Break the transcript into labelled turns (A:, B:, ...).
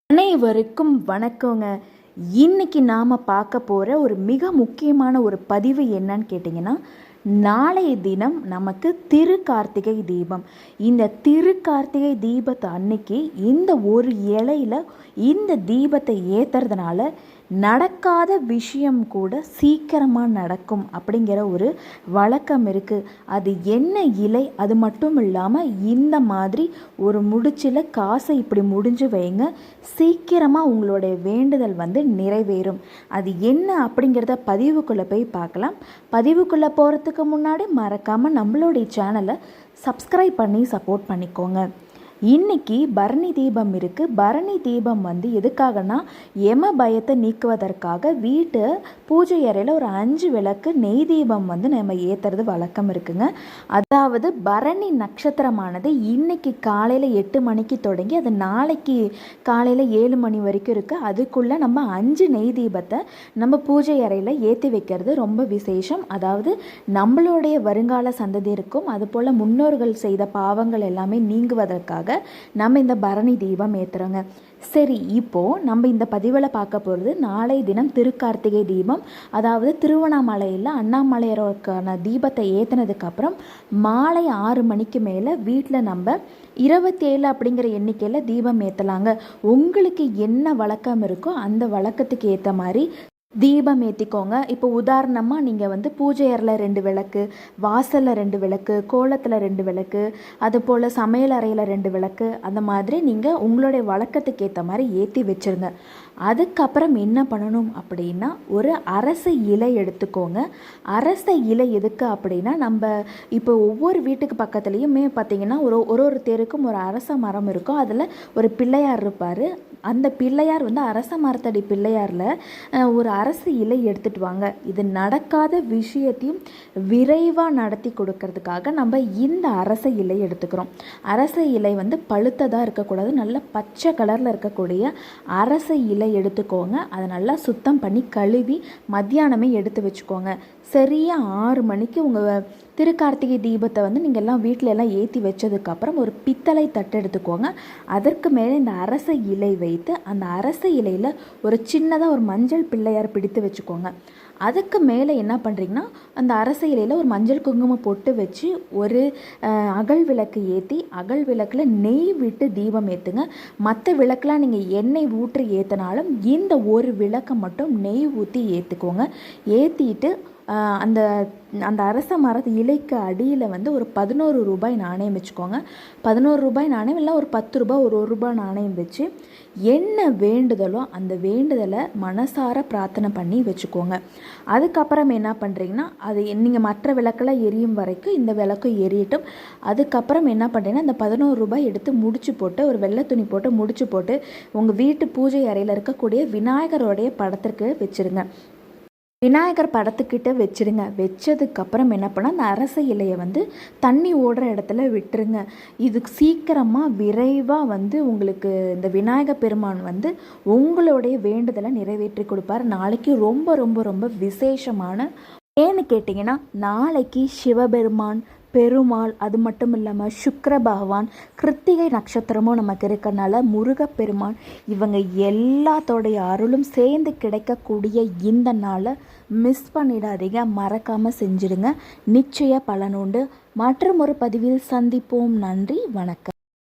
A: அனைவருக்கும் வணக்கங்க. இன்னைக்கு நாம் பார்க்க போகிற ஒரு மிக முக்கியமான ஒரு பதிவு என்னன்னு கேட்டிங்கன்னா, நாளைய தினம் நமக்கு திருக்கார்த்திகை தீபம். இந்த திருக்கார்த்திகை தீபத்தை அன்னைக்கு இந்த ஒரு இலையில் இந்த தீபத்தை ஏற்றுறதுனால நடக்காத விஷயம் கூட சீக்கிரமாக நடக்கும் அப்படிங்கிற ஒரு வழக்கம் இருக்குது. அது என்ன இலை? அது மட்டும் இல்லாமல் இந்த மாதிரி ஒரு முடிச்சில் காசை இப்படி முடிஞ்சு வைங்க, சீக்கிரமாக உங்களுடைய வேண்டுதல் நிறைவேறும். அது என்ன அப்படிங்கிறத பதிவுக்குள்ளே போய் பார்க்கலாம். பதிவுக்குள்ளே போகிறதுக்கு முன்னாடி மறக்காமல் நம்மளுடைய சேனலை சப்ஸ்கிரைப் பண்ணி சப்போர்ட் பண்ணிக்கோங்க. இன்னைக்கு பரணி தீபம் இருக்குது. பரணி தீபம் எதுக்காகனா, யம பயத்தை நீக்குவதற்காக வீட்டு பூஜை அறையில் ஒரு 5 விளக்கு நெய் தீபம் நம்ம ஏற்றுறது வழக்கம் இருக்குங்க. அதாவது பரணி நட்சத்திரமானது இன்னைக்கு காலையில் 8 மணிக்கு தொடங்கி அது நாளைக்கு காலையில் 7 மணி வரைக்கும் இருக்குது. அதுக்குள்ளே நம்ம 5 நெய் தீபத்தை நம்ம பூஜை அறையில் ஏற்றி வைக்கிறது ரொம்ப விசேஷம். அதாவது நம்மளுடைய வருங்கால சந்ததியிருக்கும் அதுபோல் முன்னோர்கள் செய்த பாவங்கள் எல்லாமே நீங்குவதற்காக நம்ம இந்த பரணி தீபம் ஏற்றுறோங்க. சரி, இப்போது நம்ம இந்த பதிவில் பார்க்க போகிறது நாளை தினம் திருக்கார்த்திகை தீபம். அதாவது திருவண்ணாமலையில் அண்ணாமலையாருக்கான தீபத்தை ஏற்றினதுக்கப்புறம் மாலை 6 மணிக்கு மேலே வீட்டில் நம்ம 27 அப்படிங்கிற எண்ணிக்கையில் தீபம் ஏற்றலாங்க. உங்களுக்கு என்ன வழக்கம் இருக்கோ அந்த வழக்கத்துக்கு ஏற்ற மாதிரி தீபம் ஏற்றிக்கோங்க. இப்போ உதாரணமாக நீங்கள் பூஜை அறையில் 2 விளக்கு, வாசலில் 2 விளக்கு, கோலத்தில் 2 விளக்கு, அதுபோல் சமையல் அறையில் 2 விளக்கு, அந்த மாதிரி நீங்கள் உங்களுடைய வழக்கத்துக்கு ஏற்ற மாதிரி ஏற்றி வச்சுருங்க. அதுக்கப்புறம் என்ன பண்ணணும் அப்படின்னா, ஒரு அரச இலை எடுத்துக்கோங்க. அரச இலை எதுக்கு அப்படின்னா, நம்ம இப்போ ஒவ்வொரு வீட்டுக்கு பக்கத்துலேயுமே பார்த்திங்கன்னா ஒரு தெருக்கும் ஒரு அரச மரம் இருக்கும். அதில் ஒரு பிள்ளையார் இருப்பார். அந்த பிள்ளையார் அரச மரத்தடி பிள்ளையாரில் ஒரு அரசு இலை எடுத்துகிட்டு வாங்க. இது நடக்காத விஷயத்தையும் விரைவாக நடத்தி கொடுக்கறதுக்காக நம்ம இந்த அரச இலை எடுத்துக்கிறோம். அரச இலை பழுத்ததாக இருக்கக்கூடாது, நல்ல பச்சை கலரில் இருக்கக்கூடிய அரச இலை எடுத்துக்கோங்க. அதை நல்லா சுத்தம் பண்ணி கழுவி மத்தியானமே எடுத்து வச்சுக்கோங்க. சரியாக 6 மணிக்கு உங்கள் திருக்கார்த்திகை தீபத்தை நீங்கள் எல்லாம் வீட்டில் எல்லாம் ஏற்றி வச்சதுக்கப்புறம் ஒரு பித்தளை தட்டு எடுத்துக்கோங்க. அதற்கு மேலே இந்த அரச இலை வைத்து அந்த அரச இலையில் ஒரு சின்னதாக ஒரு மஞ்சள் பிள்ளையார் பிடித்து வச்சுக்கோங்க. அதுக்கு மேலே என்ன பண்ணுறீங்கன்னா, அந்த அரச இலையில் ஒரு மஞ்சள் குங்குமம் பொட்டு வச்சு ஒரு அகல் விளக்கு ஏற்றி அகல் விளக்கில் நெய் விட்டு தீபம் ஏற்றுங்க. மற்ற விளக்கெலாம் நீங்கள் எண்ணெய் ஊற்றி ஏற்றினாலும் இந்த ஒரு விளக்கை மட்டும் நெய் ஊற்றி ஏற்றுக்கோங்க. ஏற்றிட்டு அந்த அந்த அரச மரத்து இலைக்கு அடியில் ஒரு 11 ரூபாய் நாணயம் வச்சுக்கோங்க. 11 ரூபாய் நாணயம் இல்லை, ஒரு 10 ரூபாய், ஒரு ரூபாய் நாணயம் வச்சு என்ன வேண்டுதலோ அந்த வேண்டுதலை மனசார பிரார்த்தனை பண்ணி வச்சுக்கோங்க. அதுக்கப்புறம் என்ன பண்ணுறீங்கன்னா, அது நீங்கள் மற்ற விளக்கெல்லாம் எரியும் வரைக்கும் இந்த விளக்கும் எரியட்டும். அதுக்கப்புறம் என்ன பண்ணுறீங்கன்னா, அந்த 11 ரூபாய் எடுத்து முடிச்சு போட்டு ஒரு வெள்ளை துணி போட்டு முடிச்சு போட்டு உங்கள் வீட்டு பூஜை அறையில் இருக்கக்கூடிய விநாயகருடைய படத்திற்கு வச்சுருங்க. விநாயகர் படத்துக்கிட்ட வச்சுருங்க. வச்சதுக்கப்புறம் என்ன பண்ணால் அந்த அரச இலையை தண்ணி ஓடுற இடத்துல விட்டுருங்க. இது சீக்கிரமாக விரைவாக உங்களுக்கு இந்த விநாயகர் பெருமான் உங்களுடைய வேண்டுதலை நிறைவேற்றி கொடுப்பார். நாளைக்கு ரொம்ப ரொம்ப ரொம்ப விசேஷமான, ஏன்னு கேட்டிங்கன்னா, நாளைக்கு சிவபெருமான், பெருமாள், அது மட்டும் இல்லாமல் சுக்கிர பகவான், கிருத்திகை நட்சத்திரமும் நமக்கு இருக்கனால முருகப்பெருமான், இவங்க எல்லாத்தோடைய அருளும் சேர்ந்து கிடைக்கக்கூடிய இந்த நாளை மிஸ் பண்ணிடாதீங்க. மறக்காமல் செஞ்சுடுங்க. நிச்சய பலனுண்டு. மற்றும் ஒரு பதிவில் சந்திப்போம். நன்றி, வணக்கம்.